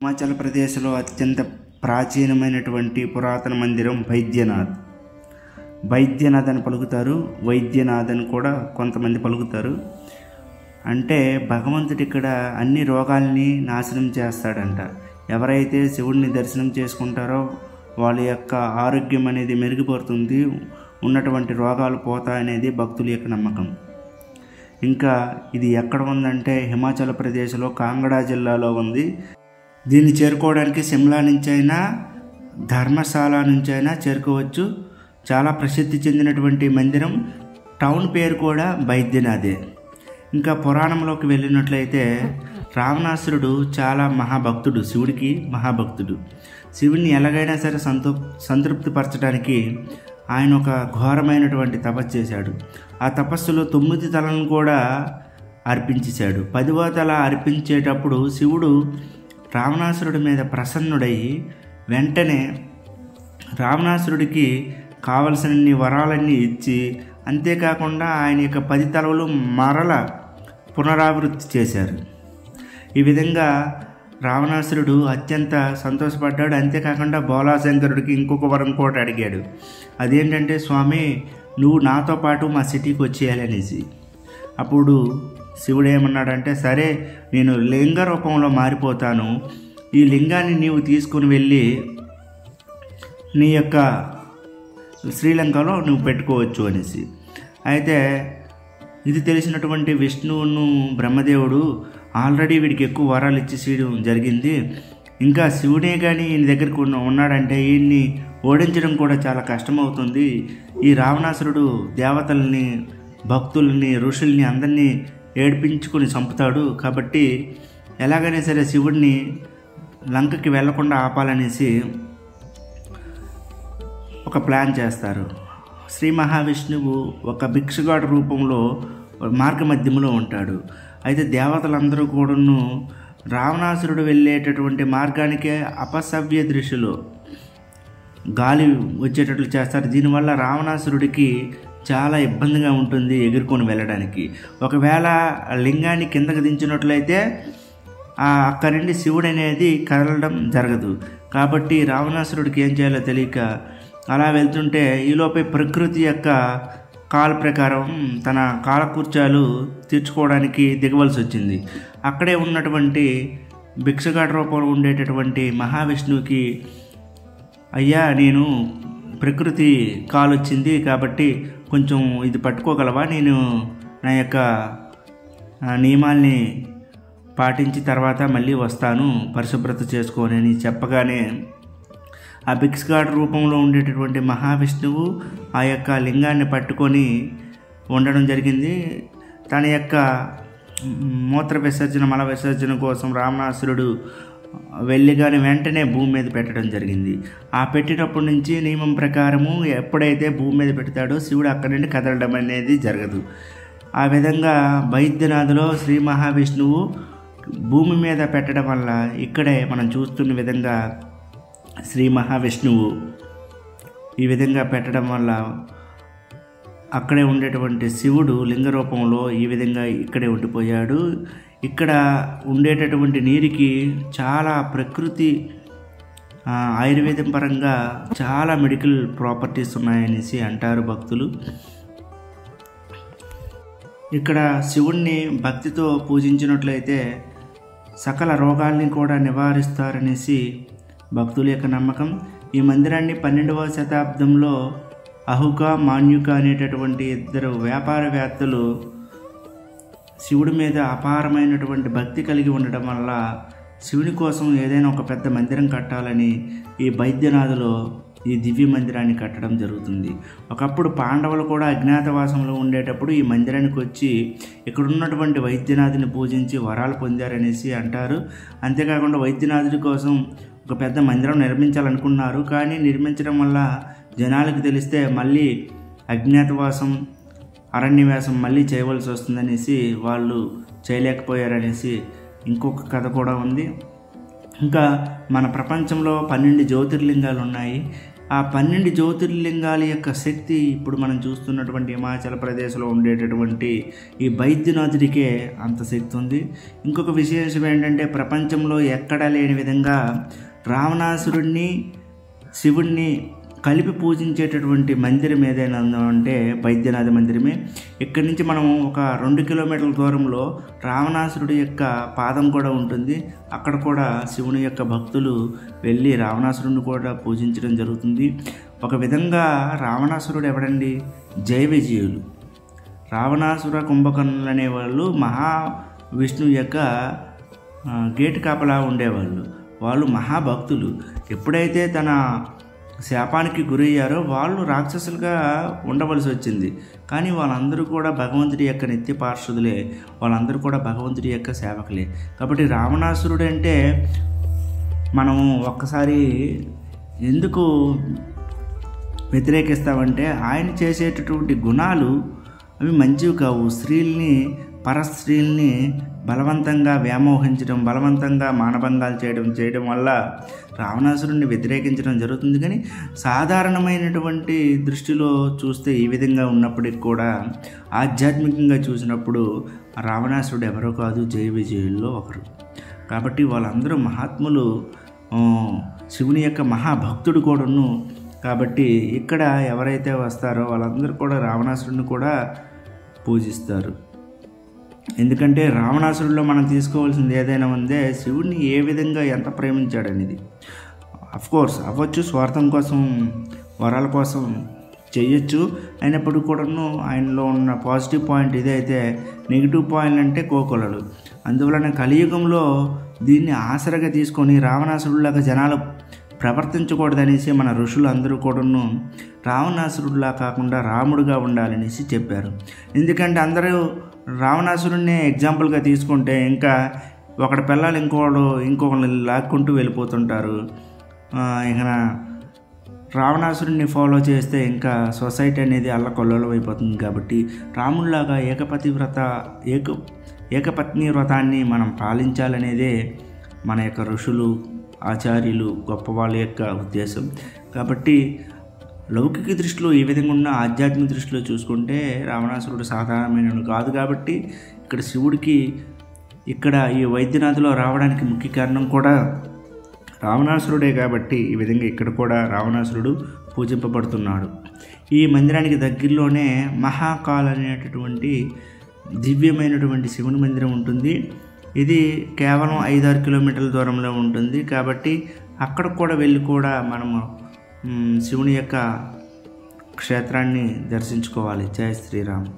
హిమాచల్ ప్రదేశ్లో అత్యంత ప్రాచీనమైనటువంటి పురాతన మందిరం బైద్యనాథ్. బైద్యనాథ్ అని పలుకుతారు, వైద్యనాథ్ అని కూడా కొంతమంది పలుకుతారు. అంటే భగవంతుడు ఇక్కడ అన్ని రోగాల్ని నాశనం చేస్తాడంట. ఎవరైతే శివుడిని దర్శనం చేసుకుంటారో వాళ్ళ యొక్క ఆరోగ్యం అనేది మెరుగుపడుతుంది, ఉన్నటువంటి రోగాలు పోతాయనేది భక్తుల యొక్క నమ్మకం. ఇంకా ఇది ఎక్కడ ఉందంటే హిమాచల్ ప్రదేశ్లో కాంగడా జిల్లాలో ఉంది. దీన్ని చేరుకోవడానికి సిమ్లా నుంచి అయినా ధర్మశాల నుంచి అయినా చేరుకోవచ్చు. చాలా ప్రసిద్ధి చెందినటువంటి మందిరం. టౌన్ పేరు కూడా బైద్యనాథే. ఇంకా పురాణంలోకి వెళ్ళినట్లయితే రావణాసురుడు చాలా మహాభక్తుడు, శివుడికి మహాభక్తుడు. శివుడిని ఎలాగైనా సరే సంతృప్తిపరచడానికి ఆయన ఒక ఘోరమైనటువంటి తపస్సు చేశాడు. ఆ తపస్సులో 9 తలను కూడా అర్పించేశాడు. 10వ తల అర్పించేటప్పుడు శివుడు రావణాసురుడి మీద ప్రసన్నుడై వెంటనే రావణాసురుడికి కావలసినన్ని వరాలన్నీ ఇచ్చి, అంతేకాకుండా ఆయన యొక్క 10 తలలు మరల పునరావృత్తి చేశారు. ఈ విధంగా రావణాసురుడు అత్యంత సంతోషపడ్డాడు. అంతేకాకుండా బోలాశంకరుడికి ఇంకొక వరం కూడా అడిగాడు. అదేంటంటే, స్వామి నువ్వు నాతో పాటు మా సిటీకి వచ్చేయాలనేసి. అప్పుడు శివుడు ఏమన్నాడంటే, సరే నేను లింగ రూపంలో మారిపోతాను, ఈ లింగాన్ని నీవు తీసుకుని వెళ్ళి నీ యొక్క శ్రీలంకలో నువ్వు పెట్టుకోవచ్చు అనేసి. అయితే ఇది తెలిసినటువంటి విష్ణువును బ్రహ్మదేవుడు ఆల్రెడీ వీడికి ఎక్కువ వరాలు ఇచ్చేసేయడం జరిగింది. ఇంకా శివుడే కానీ ఈయన దగ్గరికి ఉన్నాడంటే ఈయన్ని ఓడించడం కూడా చాలా కష్టమవుతుంది. ఈ రావణాసురుడు దేవతల్ని, భక్తుల్ని, ఋషుల్ని అందరినీ ఏడిపించుకుని చంపుతాడు. కాబట్టి ఎలాగైనా సరే శివుడిని లంకకి వెళ్లకుండా ఆపాలనేసి ఒక ప్లాన్ చేస్తారు. శ్రీ మహావిష్ణువు ఒక భిక్షగాడు రూపంలో మార్గ మధ్యంలో ఉంటాడు. అయితే దేవతలందరూ కూడాను రావణాసురుడు వెళ్ళేటటువంటి మార్గానికే అపసవ్య దృష్టిలో గాలి వచ్చేటట్లు చేస్తారు. దీనివల్ల రావణాసురుడికి చాలా ఇబ్బందిగా ఉంటుంది ఎగురుకొని వెళ్ళడానికి. ఒకవేళ లింగాన్ని కిందకు దించినట్లయితే అక్కడి నుండి శివుడు అనేది కదలడం జరగదు. కాబట్టి రావణాసురుడికి ఏం చేయాలో తెలియక అలా వెళ్తుంటే ఈలోపే ప్రకృతి యొక్క కాల ప్రకారం తన కాలకృత్యాలు తీర్చుకోవడానికి దిగవలసి వచ్చింది. అక్కడే ఉన్నటువంటి భిక్షగాడి రూపంలో ఉండేటటువంటి మహావిష్ణువుకి, అయ్యా నేను ప్రకృతి కాలు వచ్చింది కాబట్టి కొంచెం ఇది పట్టుకోగలవా, నేను నా యొక్క నియమాల్ని పాటించి తర్వాత మళ్ళీ వస్తాను పరిశుభ్రత చేసుకొని అని చెప్పగానే ఆ భిక్షగాడి రూపంలో ఉండేటటువంటి మహావిష్ణువు ఆ యొక్క లింగాన్ని పట్టుకొని ఉండడం జరిగింది. తన యొక్క మూత్ర విసర్జన, మల విసర్జన కోసం రావణాసురుడు వెళ్ళిగానే వెంటనే భూమి మీద పెట్టడం జరిగింది. ఆ పెట్టినప్పటి నుంచి నియమం ప్రకారము ఎప్పుడైతే భూమి మీద పెడతాడో శివుడు అక్కడి నుండి కదలడం అనేది జరగదు. ఆ విధంగా బైద్యనాథ్లో శ్రీ మహావిష్ణువు భూమి మీద పెట్టడం వల్ల ఇక్కడే మనం చూస్తున్న విధంగా శ్రీ మహావిష్ణువు ఈ విధంగా పెట్టడం వల్ల అక్కడే ఉండేటువంటి శివుడు లింగ రూపంలో ఈ విధంగా ఇక్కడే ఉండిపోయాడు. ఇక్కడ ఉండేటటువంటి నీరుకి చాలా ప్రకృతి ఆయుర్వేదం పరంగా చాలా మెడికల్ ప్రాపర్టీస్ ఉన్నాయనేసి అంటారు భక్తులు. ఇక్కడ శివుణ్ణి భక్తితో పూజించినట్లయితే సకల రోగాల్ని కూడా నివారిస్తారనేసి భక్తుల యొక్క నమ్మకం. ఈ మందిరాన్ని 12వ శతాబ్దంలో అహుక, మాన్యుక అనేటటువంటి 2 వ్యాపారవేత్తలు శివుడి మీద అపారమైనటువంటి భక్తి కలిగి ఉండడం వల్ల శివుని కోసం ఏదైనా ఒక పెద్ద మందిరం కట్టాలని ఈ బైద్యనాథ్లో ఈ దివ్య మందిరాన్ని కట్టడం జరుగుతుంది. ఒకప్పుడు పాండవులు కూడా అజ్ఞాతవాసంలో ఉండేటప్పుడు ఈ మందిరానికి వచ్చి ఇక్కడ ఉన్నటువంటి వైద్యనాథుని పూజించి వరాలు పొందారనేసి అంటారు. అంతేకాకుండా వైద్యనాథుడి కోసం ఒక పెద్ద మందిరం నిర్మించాలనుకున్నారు. కానీ నిర్మించడం వల్ల జనాలకు తెలిస్తే మళ్ళీ అజ్ఞాతవాసం, అరణ్యవాసం మళ్ళీ చేయవలసి వస్తుందనేసి వాళ్ళు చేయలేకపోయారనేసి ఇంకొక కథ కూడా ఉంది. ఇంకా మన ప్రపంచంలో 12 జ్యోతిర్లింగాలు ఉన్నాయి. ఆ 12 జ్యోతిర్లింగాల యొక్క శక్తి ఇప్పుడు మనం చూస్తున్నటువంటి హిమాచల్ ప్రదేశ్లో ఉండేటటువంటి ఈ బైద్యనాథుడికే అంత శక్తి ఉంది. ఇంకొక విశేషం ఏంటంటే ప్రపంచంలో ఎక్కడా లేని విధంగా రావణాసురుడిని శివుణ్ణి కలిపి పూజించేటటువంటి మందిరం ఏదైనా ఉందంటే బైద్యనాథ మందిరమే. ఇక్కడి నుంచి మనం ఒక 2 కిలోమీటర్ల దూరంలో రావణాసురుడి యొక్క పాదం కూడా ఉంటుంది. అక్కడ కూడా శివుని యొక్క భక్తులు వెళ్ళి రావణాసురుడిని కూడా పూజించడం జరుగుతుంది. ఒక విధంగా రావణాసురుడు ఎవడండి? జయ విజయులు. రావణాసుర కుంభకర్ణులు అనేవాళ్ళు మహావిష్ణువు యొక్క గేటు కాపలా ఉండేవాళ్ళు. వాళ్ళు మహాభక్తులు. ఎప్పుడైతే తన శాపానికి గురయ్యారో వాళ్ళు రాక్షసులుగా ఉండవలసి వచ్చింది. కానీ వాళ్ళందరూ కూడా భగవంతుడి యొక్క నిత్య పార్షదులే, వాళ్ళందరూ కూడా భగవంతుడి యొక్క సేవకులే. కాబట్టి రావణాసురుడు అంటే మనము ఒక్కసారి ఎందుకు వ్యతిరేకిస్తామంటే ఆయన చేసేటటువంటి గుణాలు అవి మంచివి కావు. స్త్రీల్ని, పరస్త్రీల్ని బలవంతంగా వ్యామోహించడం, బలవంతంగా మానభంగాలు చేయడం వల్ల రావణాసురుడిని వ్యతిరేకించడం జరుగుతుంది. కానీ సాధారణమైనటువంటి దృష్టిలో చూస్తే ఈ విధంగా ఉన్నప్పటికి కూడా ఆధ్యాత్మికంగా చూసినప్పుడు రావణాసురుడు ఎవరో కాదు, జయ విజయుల్లో ఒకరు. కాబట్టి వాళ్ళందరూ మహాత్ములు, శివుని యొక్క మహాభక్తుడు కూడాను. కాబట్టి ఇక్కడ ఎవరైతే వస్తారో వాళ్ళందరూ కూడా రావణాసురుడిని కూడా పూజిస్తారు. ఎందుకంటే రావణాసురుడిలో మనం తీసుకోవాల్సింది ఏదైనా ఉందే, శివుడిని ఏ విధంగా ఎంత ప్రేమించాడనేది. అఫ్కోర్స్ అవ్వచ్చు, స్వార్థం కోసం, వరాల కోసం చేయొచ్చు. అయినప్పటికీ కూడాను ఆయనలో ఉన్న పాజిటివ్ పాయింట్ ఇదైతే, నెగిటివ్ పాయింట్ అంటే కోకొలలు. అందువలన కలియుగంలో దీన్ని ఆసరగా తీసుకొని రావణాసురుడిలాగా జనాలు ప్రవర్తించకూడదనేసి మన ఋషులు అందరూ కూడాను రావణాసురుడిలా కాకుండా రాముడుగా ఉండాలనేసి చెప్పారు. ఎందుకంటే అందరూ రావణాసురుడిని ఎగ్జాంపుల్గా తీసుకుంటే ఇంకా ఒకటి పిల్లలు ఇంకొకరిని లాక్కుంటూ వెళ్ళిపోతుంటారు. ఇక రావణాసురుడిని ఫాలో చేస్తే ఇంకా సొసైటీ అనేది అల్లకొల్లోలం అయిపోతుంది. కాబట్టి రాముడిలాగా ఏకపత్ని వ్రతాన్ని మనం పాలించాలనేదే మన యొక్క ఋషులు, ఆచార్యులు, గొప్ప వాళ్ళ యొక్క ఉద్దేశం. కాబట్టి లౌకిక దృష్టిలో ఈ విధంగా ఉన్న ఆధ్యాత్మిక దృష్టిలో చూసుకుంటే రావణాసురుడు సాధారణమైన కాదు. కాబట్టి ఇక్కడ శివుడికి ఇక్కడ ఈ వైద్యనాథులో రావడానికి ముఖ్య కారణం కూడా రావణాసురుడే. కాబట్టి ఈ విధంగా ఇక్కడ కూడా రావణాసురుడు పూజింపబడుతున్నాడు. ఈ మందిరానికి దగ్గరలోనే మహాకాల్ అనేటటువంటి దివ్యమైనటువంటి శివుని మందిరం ఉంటుంది. ఇది కేవలం 5-6 కిలోమీటర్ల దూరంలో ఉంటుంది. కాబట్టి అక్కడ కూడా వెళ్ళి కూడా మనము శివుని యొక్క క్షేత్రాన్ని దర్శించుకోవాలి. జై శ్రీరామ్.